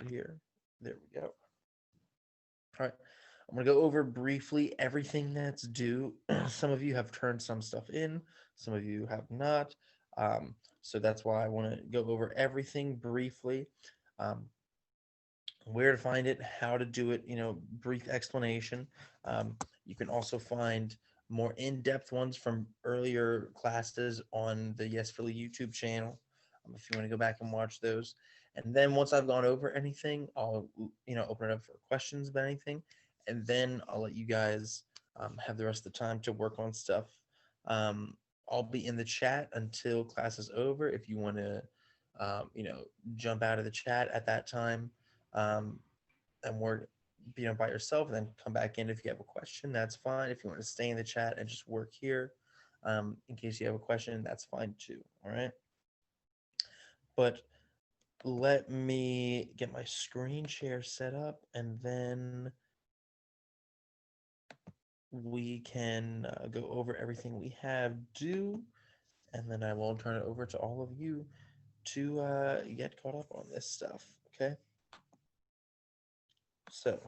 here. There we go. All right. I'm going to go over briefly everything that's due. Some of you have turned some stuff in, some of you have not. So that's why I want to go over everything briefly. Um, where to find it, how to do it, brief explanation. You can also find more in-depth ones from earlier classes on the Yes Philly YouTube channel, if you want to go back and watch those. And then once I've gone over anything, I'll open it up for questions about anything, and then I'll let you guys have the rest of the time to work on stuff. Um, I'll be in the chat until class is over. If you want to, jump out of the chat at that time, um, and work by yourself, and then come back in if you have a question, that's fine. If you want to stay in the chat and just work here, in case you have a question, that's fine too. All right, but let me get my screen share set up, and then we can go over everything we have due, and then I will turn it over to all of you to get caught up on this stuff. Okay, so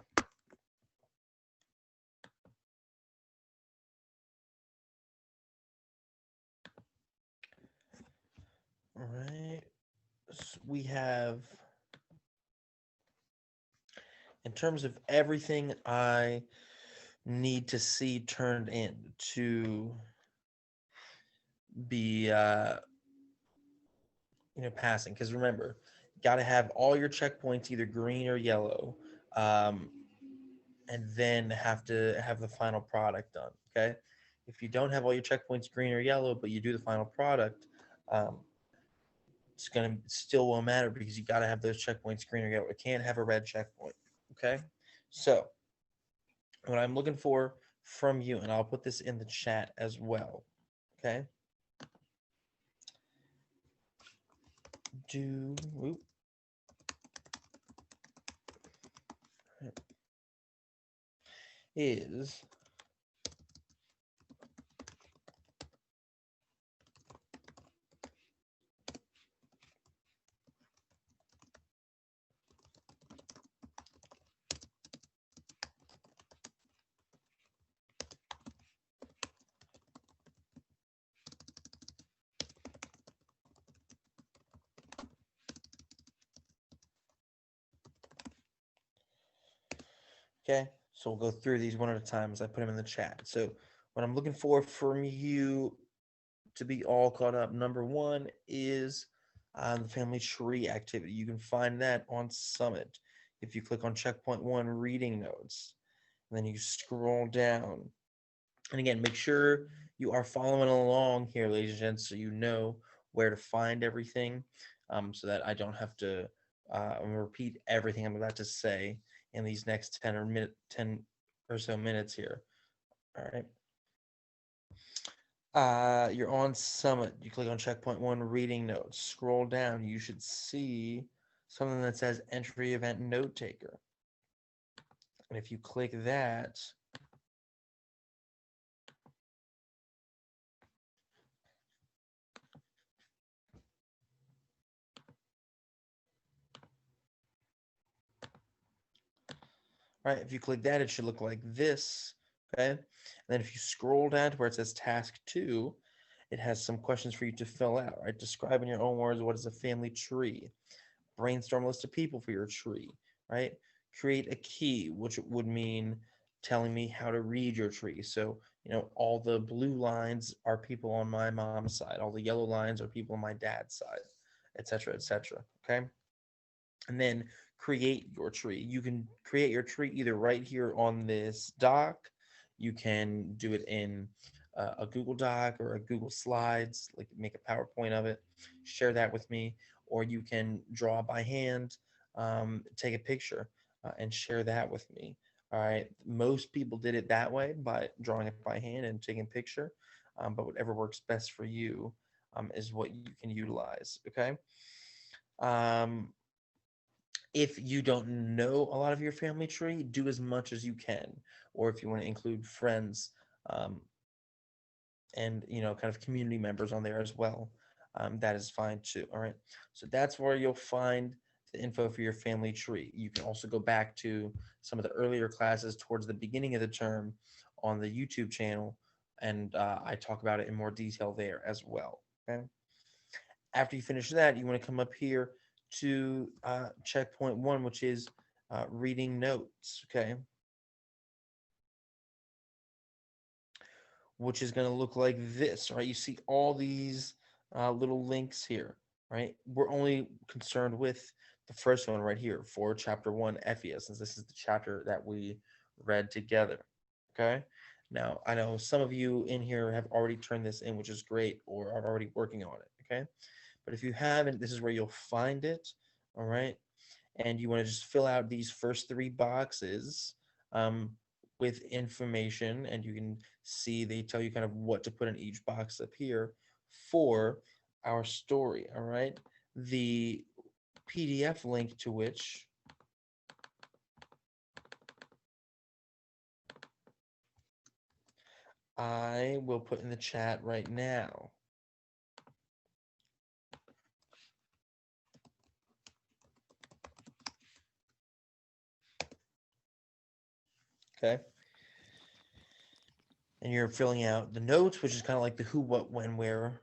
all right, so we have, in terms of everything I need to see turned in to be passing, because remember, got to have all your checkpoints either green or yellow, um, and then have to have the final product done. Okay, if you don't have all your checkpoints green or yellow, but you do the final product, um, it's gonna still won't matter, because you got to have those checkpoints green or yellow. It can't have a red checkpoint. Okay, so what I'm looking for from you, and I'll put this in the chat as well. Okay, do is okay. So we'll go through these one at a time as I put them in the chat. So what I'm looking for from you to be all caught up, number one is the family tree activity. You can find that on Summit. If you click on checkpoint one, reading notes, and then you scroll down. And again, make sure you are following along here, ladies and gents, so you know where to find everything, so that I don't have to repeat everything I'm about to say in these next 10 or so minutes here. All right. You're on Summit. You click on checkpoint one, reading notes. Scroll down. You should see something that says entry event note taker. And if you click that, right, if you click that, it should look like this. Okay. And then if you scroll down to where it says task two, it has some questions for you to fill out, right? Describe in your own words what is a family tree. Brainstorm a list of people for your tree, right? Create a key, which would mean telling me how to read your tree. So, all the blue lines are people on my mom's side, all the yellow lines are people on my dad's side, etc., etc. Okay. And then create your tree. You can create your tree either right here on this doc. You can do it in a Google Doc or a Google Slides, like make a PowerPoint of it, share that with me, or you can draw by hand, take a picture, and share that with me. All right. Most people did it that way by drawing it by hand and taking a picture, but whatever works best for you is what you can utilize. Okay. Um, if you don't know a lot of your family tree, do as much as you can. Or if you want to include friends, um, and kind of community members on there as well, that is fine too. All right. So that's where you'll find the info for your family tree. You can also go back to some of the earlier classes towards the beginning of the term on the YouTube channel, and I talk about it in more detail there as well. Okay. After you finish that, you want to come up here to checkpoint one, which is reading notes. Okay. Which is going to look like this, right? You see all these little links here, right? We're only concerned with the first one right here for chapter one, Effia, since this is the chapter that we read together, okay? Now, I know some of you in here have already turned this in, which is great, or are already working on it, okay? But if you haven't, this is where you'll find it, all right? And you want to just fill out these first three boxes um, with information, and you can see they tell you kind of what to put in each box up here for our story. All right, the PDF link to which I will put in the chat right now. Okay. And you're filling out the notes, which is kind of like the who, what, when, where,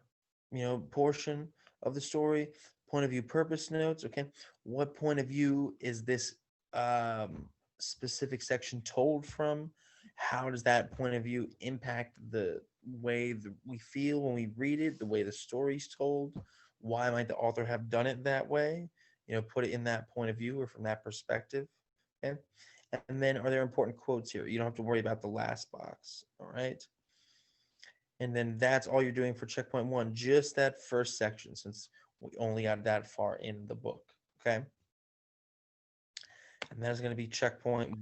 portion of the story. Point of view, purpose notes. Okay. What point of view is this specific section told from? How does that point of view impact the way we feel when we read it, the way the story's told? Why might the author have done it that way? Put it in that point of view or from that perspective. Okay. And then are there important quotes here? You don't have to worry about the last box. All right. And then that's all you're doing for checkpoint one, just that first section, since we only got that far in the book. Okay. And that is going to be checkpoint.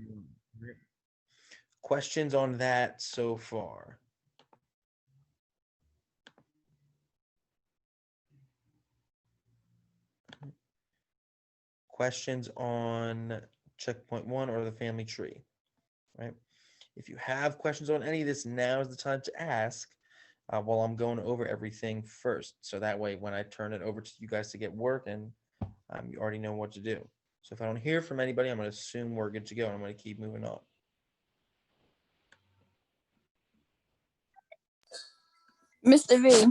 Questions on that so far? Questions on checkpoint one or the family tree, right? If you have questions on any of this, now is the time to ask while I'm going over everything first. So that way, when I turn it over to you guys to get working, you already know what to do. So if I don't hear from anybody, I'm going to assume we're good to go, and I'm going to keep moving on. Mr. V.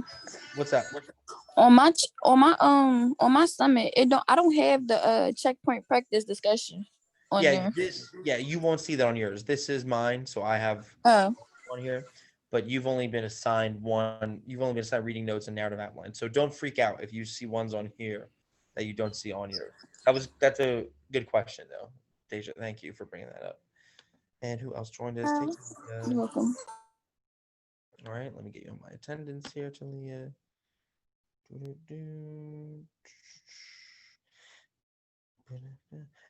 What's that? On my summit, I don't have the checkpoint practice discussion on there. You won't see that on yours. This is mine, so I have Oh. on here. But you've only been assigned one. You've only been assigned reading notes and narrative outline. So don't freak out if you see ones on here that you don't see on yours. That's a good question though, Deja. Thank you for bringing that up. And who else joined us? You're welcome. All right, let me get you on my attendance here, Talia.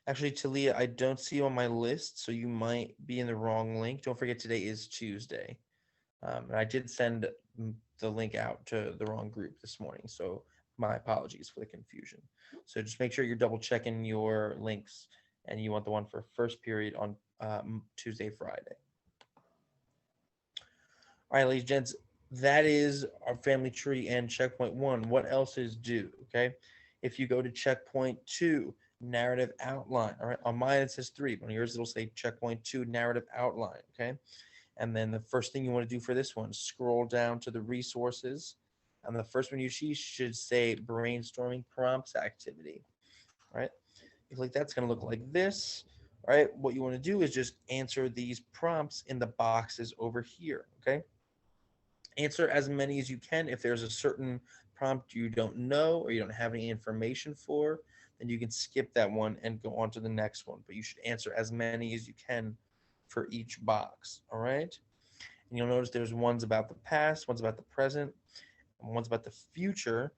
Actually, Talia, I don't see you on my list, so you might be in the wrong link. Don't forget today is Tuesday. And I did send the link out to the wrong group this morning, so my apologies for the confusion. So just make sure you're double checking your links, and you want the one for first period on Tuesday, Friday. All right, ladies and gents, that is our family tree and checkpoint one. What else is due? Okay, if you go to checkpoint two, narrative outline. All right, on mine it says 3, but on yours it'll say checkpoint 2, narrative outline. Okay. And then the first thing you want to do for this one, scroll down to the resources. And the first one you see should say brainstorming prompts activity. Right? You click that's going to look like this. Right? What you want to do is just answer these prompts in the boxes over here. Okay? Answer as many as you can. If there's a certain prompt you don't know or you don't have any information for, then you can skip that one and go on to the next one. But you should answer as many as you can for each box. All right. And you'll notice there's ones about the past, ones about the present, and ones about the future,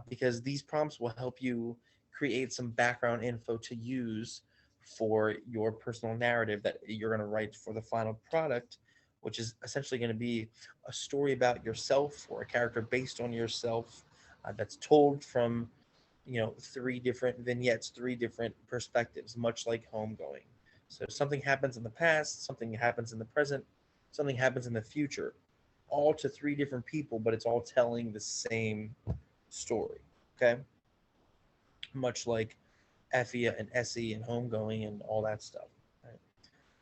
because these prompts will help you create some background info to use for your personal narrative that you're going to write for the final product, which is essentially going to be a story about yourself or a character based on yourself that's told from 3 different vignettes, 3 different perspectives, much like Homegoing. So something happens in the past, something happens in the present, something happens in the future, all to 3 different people, but it's all telling the same story. Okay, much like EFIA and SE and homegoing and all that stuff. Right?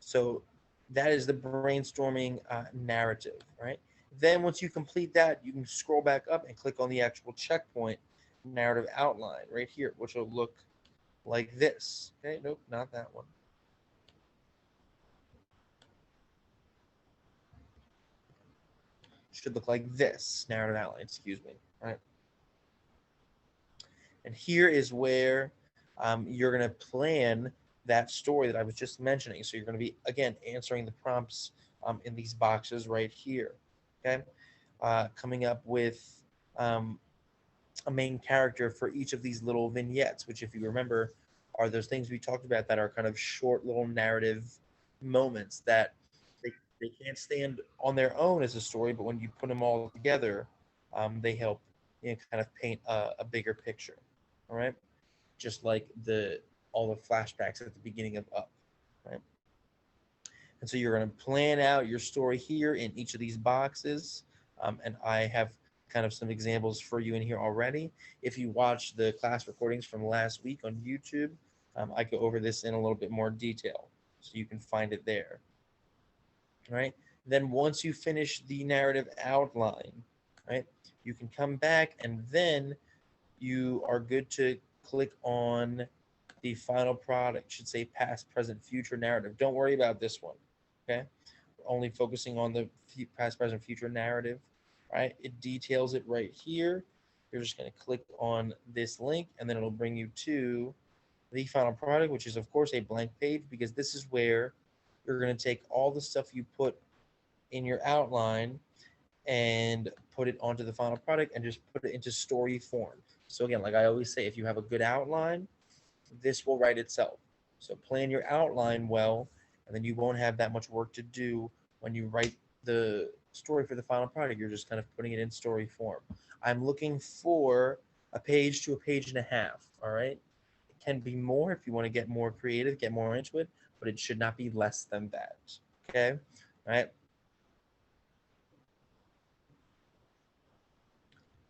So that is the brainstorming narrative, right? Then once you complete that, you can scroll back up and click on the actual checkpoint narrative outline right here, which will look like this. Okay, nope, not that one. Should look like this narrative outline, excuse me, right? And here is where you're going to plan that story that I was just mentioning. So you're going to be, again, answering the prompts in these boxes right here. Okay. Coming up with a main character for each of these little vignettes, which, if you remember, are those things we talked about that are kind of short little narrative moments that they can't stand on their own as a story, but when you put them all together, they help kind of paint a bigger picture. All right, just like the all the flashbacks at the beginning of Up, right? And so you're going to plan out your story here in each of these boxes, and I have kind of some examples for you in here already. If you watch the class recordings from last week on YouTube, I go over this in a little bit more detail, so you can find it there. Right? Then once you finish the narrative outline, right, you can come back and then you are good to click on the final product. Should say past, present, future narrative. Don't worry about this one. Okay, we're only focusing on the past, present, future narrative. Right? It details it right here. You're just going to click on this link, and then it'll bring you to the final product, which is of course a blank page, because this is where you're going to take all the stuff you put in your outline and put it onto the final product and just put it into story form. So again, like I always say, if you have a good outline, this will write itself. So plan your outline well, and then you won't have that much work to do when you write the story for the final product. You're just kind of putting it in story form. I'm looking for a page to a page and a half. All right. It can be more if you want to get more creative, get more into it, but it should not be less than that. Okay. All right.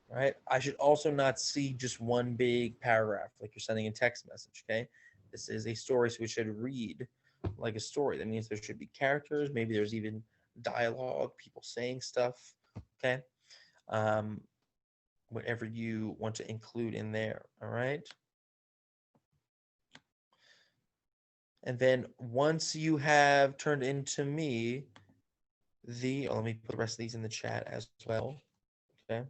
Right. I should also not see just one big paragraph like you're sending a text message. Okay. This is a story, so we should read like a story. That means there should be characters. Maybe there's even dialogue, people saying stuff. Okay. Um, whatever you want to include in there. All right. And then once you have turned into me let me put the rest of these in the chat as well. Okay.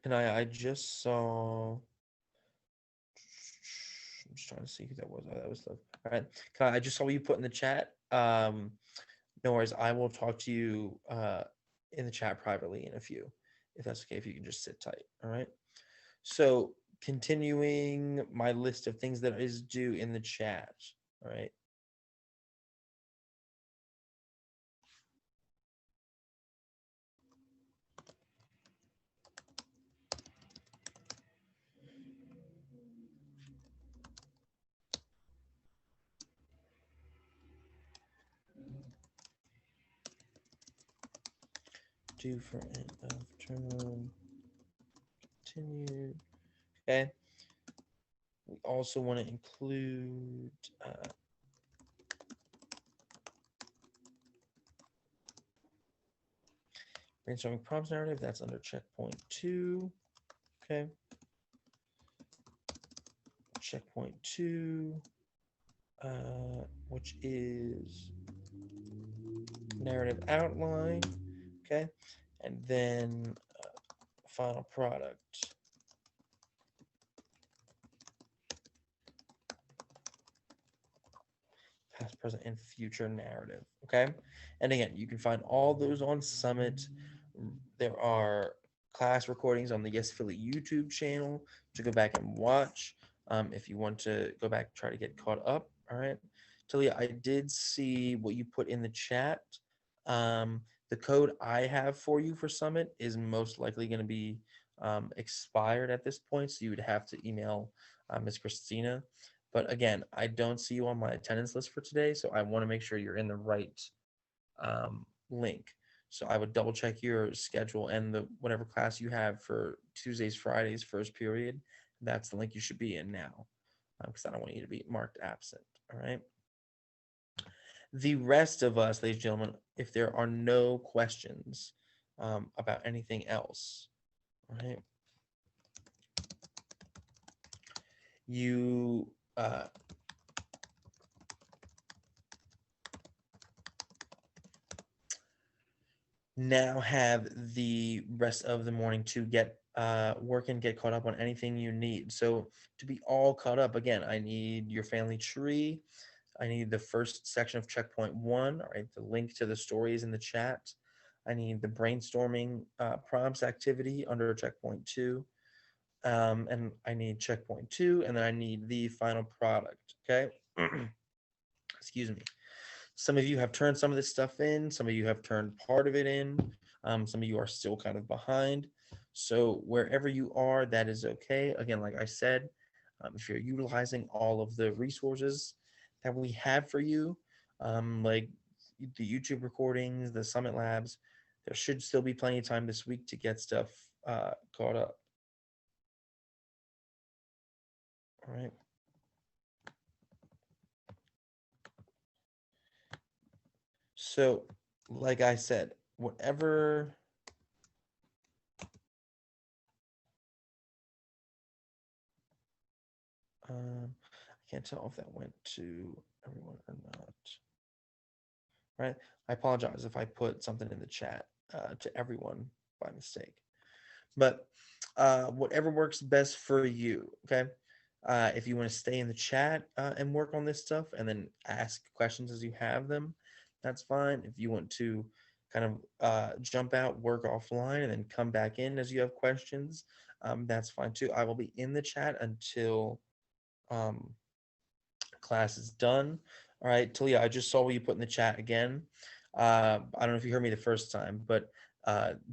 And I just saw. I'm just trying to see who that was. Oh, that was the. All right. I just saw what you put in the chat. No worries. I will talk to you in the chat privately in a few, if that's okay. If you can just sit tight. All right. So continuing my list of things that is due in the chat. All right. Due for end of term. Continued. Okay. We also want to include brainstorming prompts narrative. That's under checkpoint 2. Okay. Checkpoint 2, which is narrative outline. Okay. And then final product. Past, present, and future narrative. Okay. And again, you can find all those on Summit. There are class recordings on the Yes Philly YouTube channel to go back and watch if you want to go back, try to get caught up. All right. Talia, I did see what you put in the chat. The code I have for you for Summit is most likely going to be expired at this point. So you would have to email Ms. Christina. But again, I don't see you on my attendance list for today, so I want to make sure you're in the right link. So I would double check your schedule and the whatever class you have for Tuesdays, Fridays, first period. That's the link you should be in now, because I don't want you to be marked absent. All right. The rest of us, ladies and gentlemen, if there are no questions about anything else, all right, you now have the rest of the morning to get work and get caught up on anything you need. So to be all caught up, again, I need your family tree. I need the first section of checkpoint 1, all right, the link to the stories in the chat. I need the brainstorming prompts activity under checkpoint 2. And I need checkpoint 2, and then I need the final product, okay? Excuse me. Some of you have turned some of this stuff in. Some of you have turned part of it in. Some of you are still kind of behind. So wherever you are, that is okay. Again, like I said, if you're utilizing all of the resources that we have for you, like the YouTube recordings, the Summit Labs, there should still be plenty of time this week to get stuff caught up. All right. So, like I said, whatever I can't tell if that went to everyone or not. Right? I apologize if I put something in the chat to everyone by mistake. But whatever works best for you, okay? If you want to stay in the chat and work on this stuff and then ask questions as you have them, that's fine. If you want to kind of jump out, work offline, and then come back in as you have questions, that's fine too. I will be in the chat until class is done. All right, Talia, I just saw what you put in the chat again. I don't know if you heard me the first time, but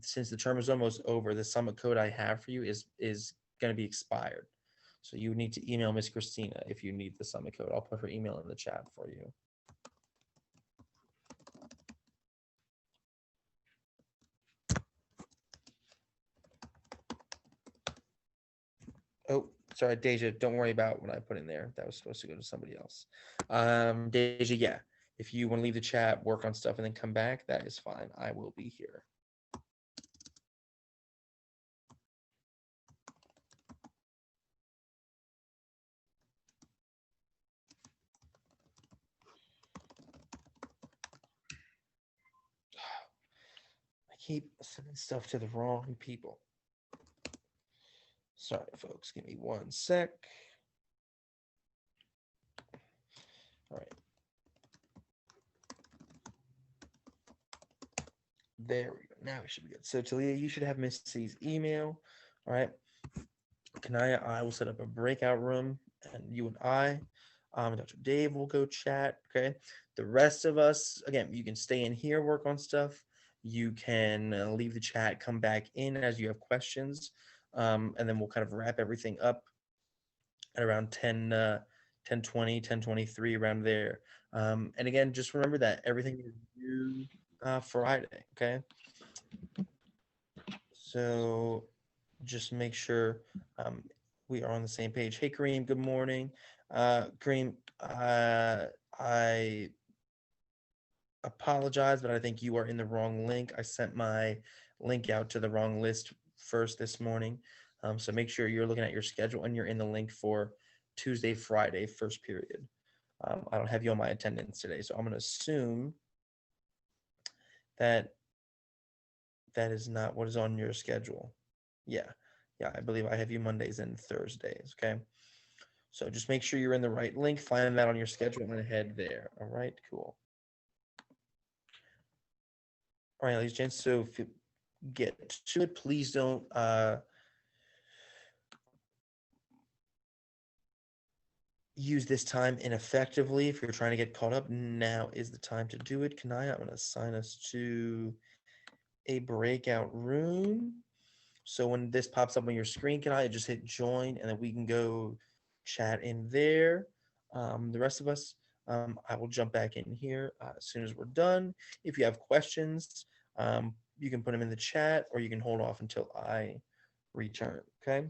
since the term is almost over, the summit code I have for you is going to be expired. So you need to email Miss Christina if you need the summit code. I'll put her email in the chat for you. Oh, sorry, Deja, don't worry about what I put in there. That was supposed to go to somebody else. Deja, yeah. If you want to leave the chat, work on stuff, and then come back, that is fine. I will be here. I keep sending stuff to the wrong people. Sorry, folks. Give me 1 sec. All right. There we go. Now we should be good. So, Talia, you should have Miss C's email. All right. Kanaya, I will set up a breakout room, and you and Dr. Dave will go chat. Okay. The rest of us, again, you can stay in here, work on stuff. You can leave the chat, come back in as you have questions, and then we'll kind of wrap everything up at around 10:20, 10:23, around there. And again, just remember that everything is due Friday. Okay. So just make sure we are on the same page. Hey, Kareem, good morning. Kareem, I apologize, but I think you are in the wrong link. I sent my link out to the wrong list first this morning. So make sure you're looking at your schedule and you're in the link for Tuesday, Friday, first period. I don't have you on my attendance today, so I'm going to assume that that is not what is on your schedule. Yeah, I believe I have you Mondays and Thursdays, okay? So just make sure you're in the right link, find that on your schedule, and head there. All right, cool. All right, ladies and gents, so if you get to it, please don't use this time ineffectively. If you're trying to get caught up, now is the time to do it. Kanaya, I'm going to assign us to a breakout room. So when this pops up on your screen, Kanaya, just hit join, and then we can go chat in there. The rest of us, I will jump back in here as soon as we're done. If you have questions, you can put them in the chat or you can hold off until I return. Okay.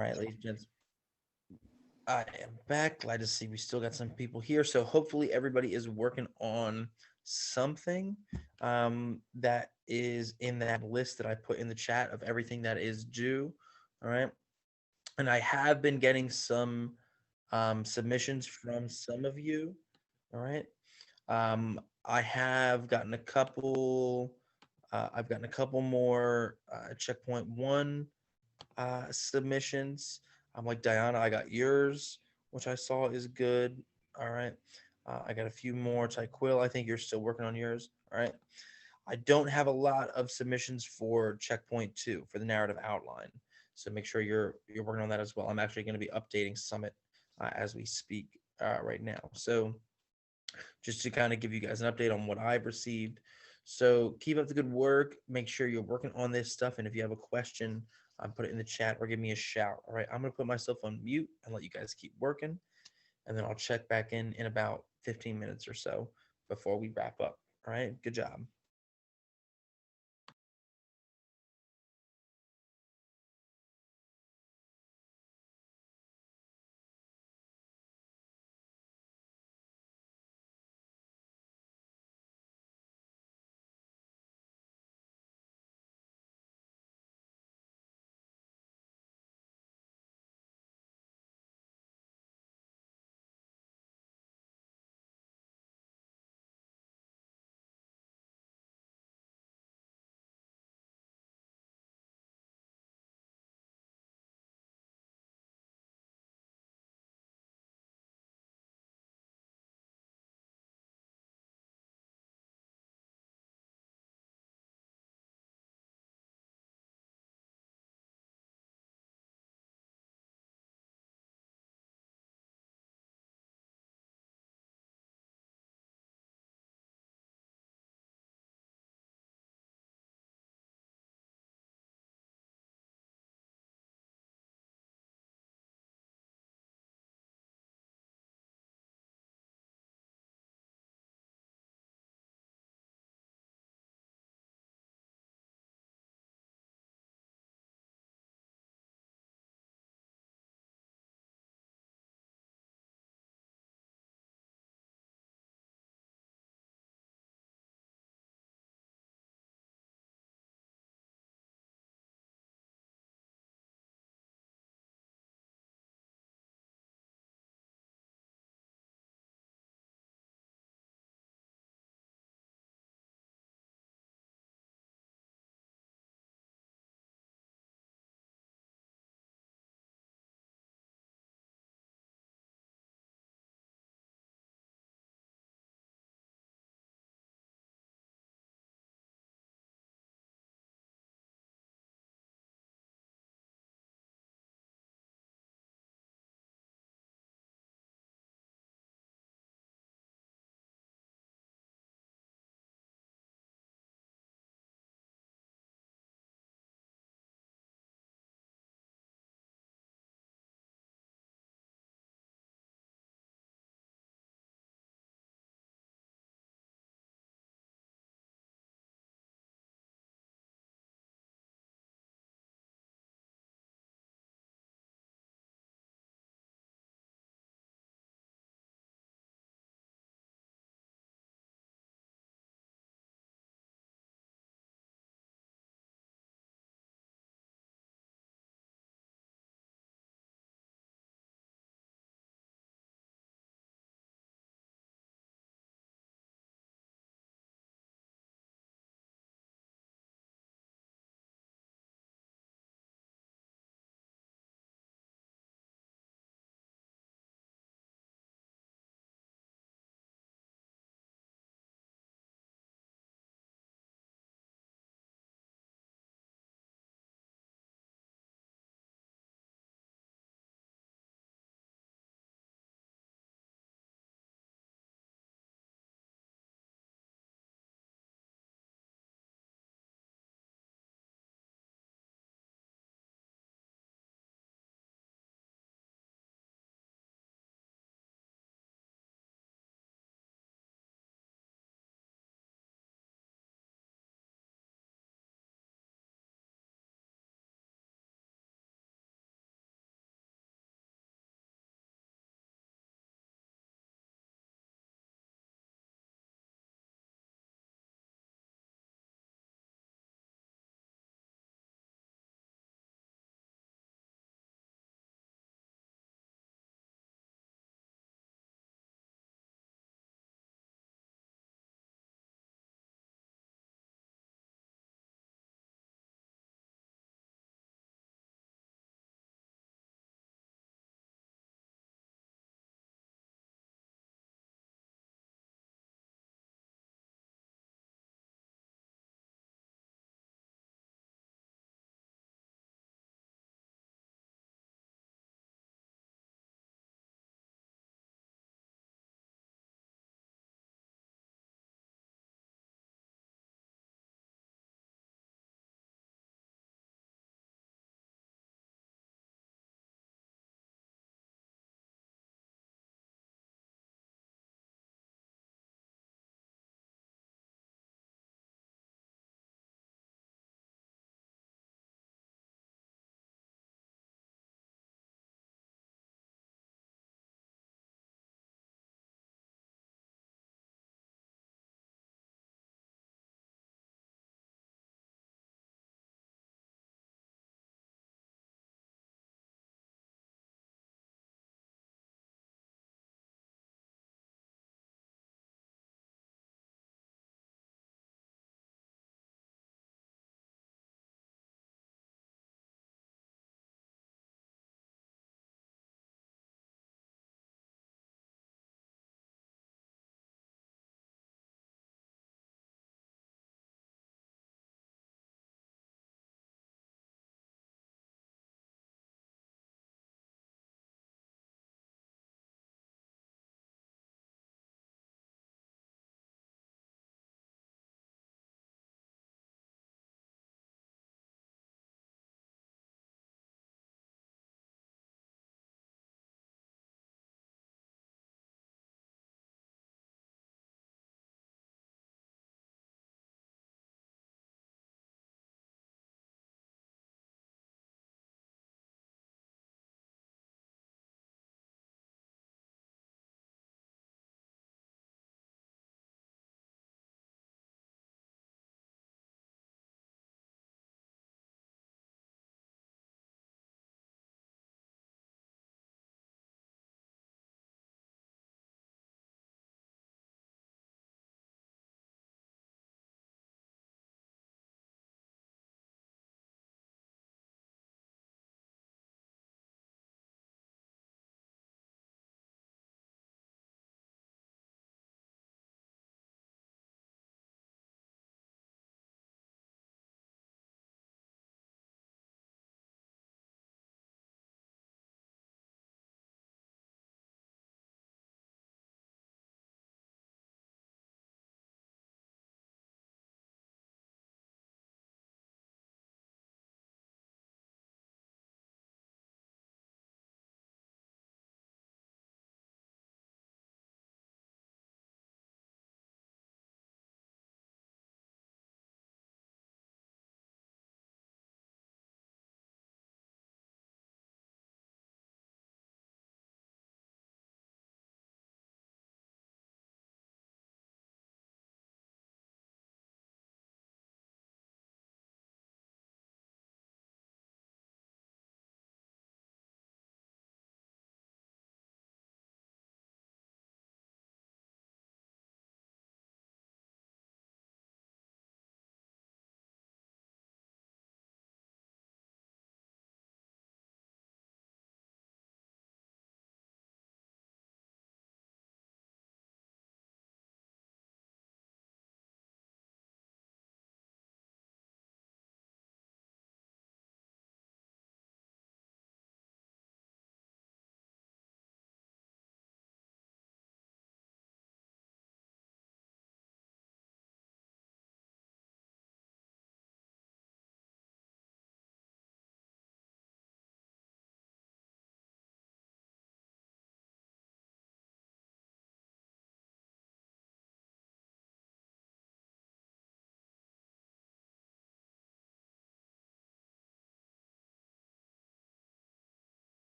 All right, ladies and gents, I am back. Glad to see we still got some people here. So hopefully everybody is working on something that is in that list that I put in the chat of everything that is due. All right. And I have been getting some submissions from some of you. All right. I have gotten a couple. I've gotten a couple more checkpoint one submissions. I'm like Diana, I got yours, which I saw is good. All right. I got a few more. Tyquil, I think you're still working on yours. All right. I don't have a lot of submissions for checkpoint two for the narrative outline. So make sure you're working on that as well. I'm actually going to be updating Summit as we speak right now. So just to kind of give you guys an update on what I've received. So keep up the good work. Make sure you're working on this stuff. And if you have a question, put it in the chat or give me a shout. All right. I'm going to put myself on mute and let you guys keep working. And then I'll check back in about 15 minutes or so before we wrap up. All right. Good job.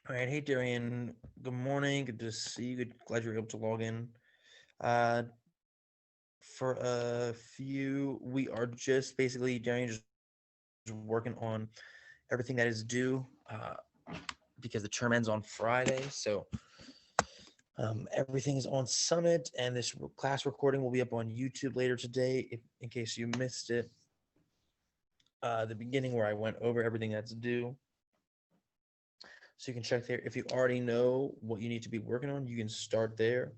All right, hey Darian. Good morning. Good to see you. Glad you're able to log in. Uh, for a few, we are just basically Darian just working on everything that is due because the term ends on Friday. So everything is on Summit, and this class recording will be up on YouTube later today. In case you missed it, the beginning where I went over everything that's due. So you can check there. If you already know what you need to be working on, you can start there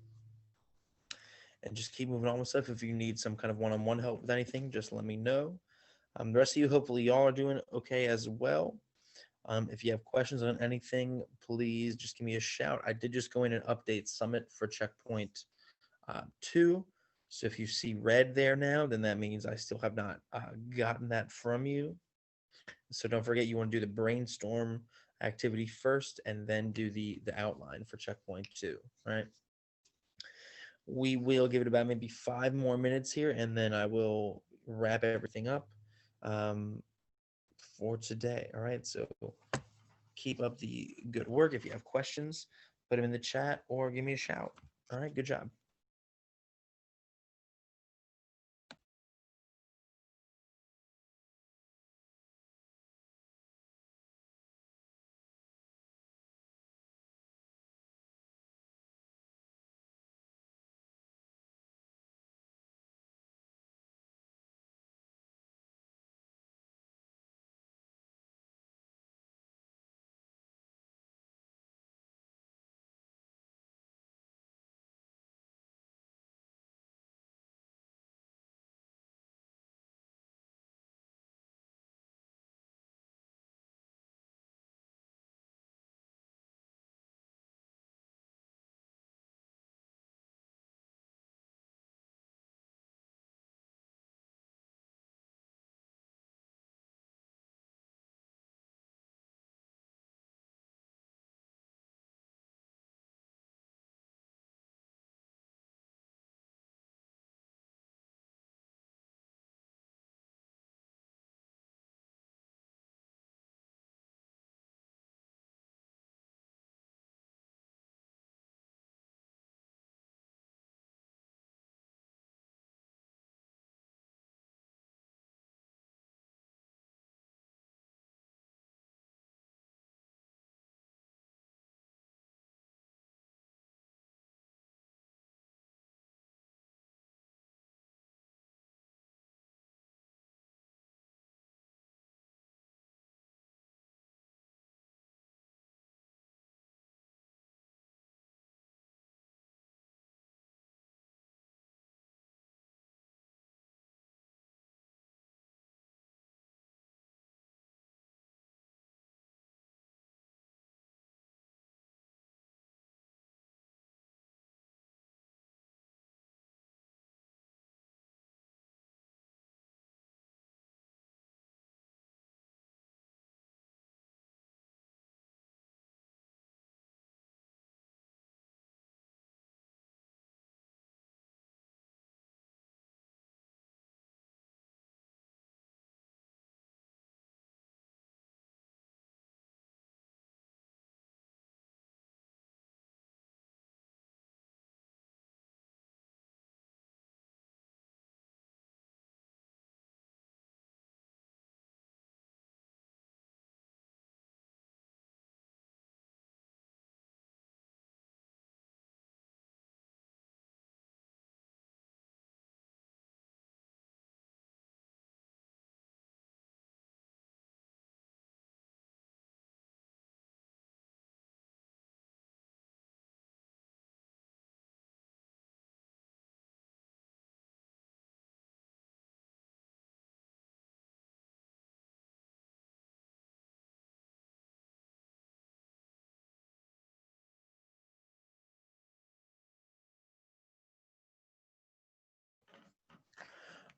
and just keep moving on with stuff. If you need some kind of one-on-one help with anything, just let me know. The rest of you, hopefully, y'all are doing okay as well. If you have questions on anything, please just give me a shout. I did just go in and update Summit for checkpoint 2. So if you see red there now, then that means I still have not gotten that from you. So don't forget, you want to do the brainstorm activity first and then do the outline for checkpoint 2, right? We will give it about maybe 5 more minutes here, and then I will wrap everything up for today. All right. So keep up the good work. If you have questions, put them in the chat or give me a shout. All right. Good job.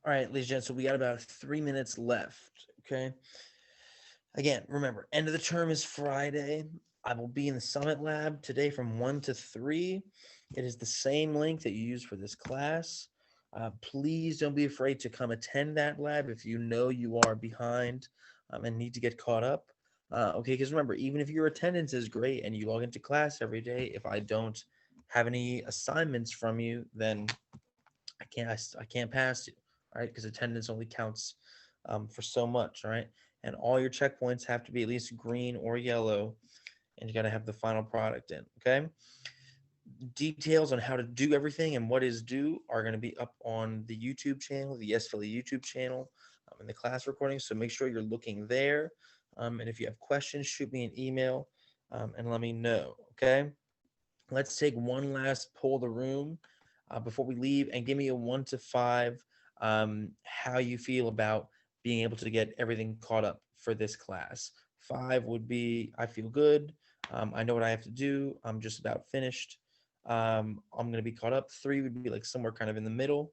All right, ladies and gents, so we got about 3 minutes left. Okay. Again, remember, end of the term is Friday. I will be in the Summit Lab today from 1 to 3. It is the same link that you use for this class. Please don't be afraid to come attend that lab if you know you are behind and need to get caught up. Okay, because remember, even if your attendance is great and you log into class every day, if I don't have any assignments from you, then I can't pass you, all right? Because attendance only counts for so much, all right? And all your checkpoints have to be at least green or yellow, and you got to have the final product in, okay? Details on how to do everything and what is due are going to be up on the YouTube channel, the Yes Philly YouTube channel, in the class recording. So make sure you're looking there. And if you have questions, shoot me an email and let me know. Okay. Let's take one last poll of the room before we leave, and give me a 1 to 5 how you feel about being able to get everything caught up for this class. 5 would be I feel good. I know what I have to do. I'm just about finished. I'm gonna be caught up. 3 would be like somewhere kind of in the middle.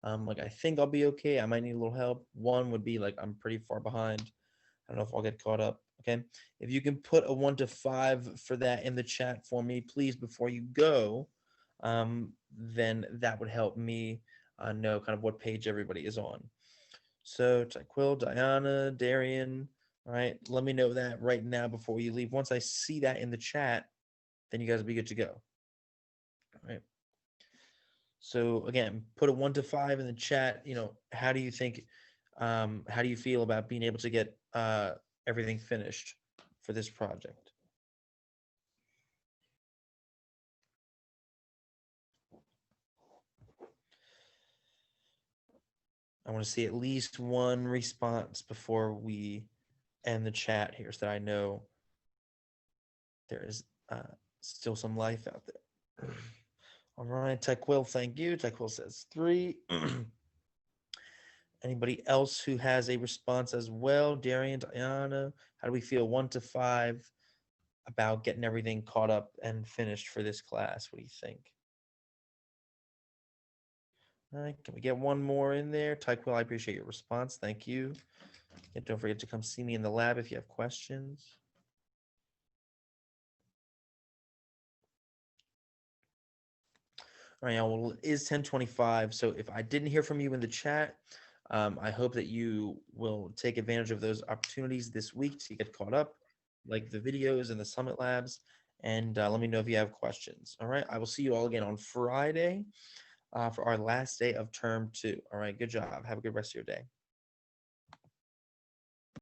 Like I think I'll be okay. I might need a little help. 1 would be like I'm pretty far behind. I don't know if I'll get caught up. Okay. If you can put a 1 to 5 for that in the chat for me, please, before you go, then that would help me know kind of what page everybody is on. So, Tyquil, Diana, Darian, all right, let me know that right now before you leave. Once I see that in the chat, then you guys will be good to go. All right. So again, put a 1 to 5 in the chat. How do you think? How do you feel about being able to get everything finished for this project? I want to see at least one response before we end the chat here, so that I know there is still some life out there. All right, Tyquil, thank you. Tyquil says 3. Anybody else who has a response as well? Darian, Diana, how do we feel 1 to 5 about getting everything caught up and finished for this class? What do you think? All right, can we get one more in there? Tyquil, I appreciate your response. Thank you. And don't forget to come see me in the lab if you have questions. All right, y'all. Well, it is 10:25. So if I didn't hear from you in the chat, I hope that you will take advantage of those opportunities this week to get caught up, like the videos and the Summit Labs. And let me know if you have questions. All right. I will see you all again on Friday for our last day of term 2. All right. Good job. Have a good rest of your day.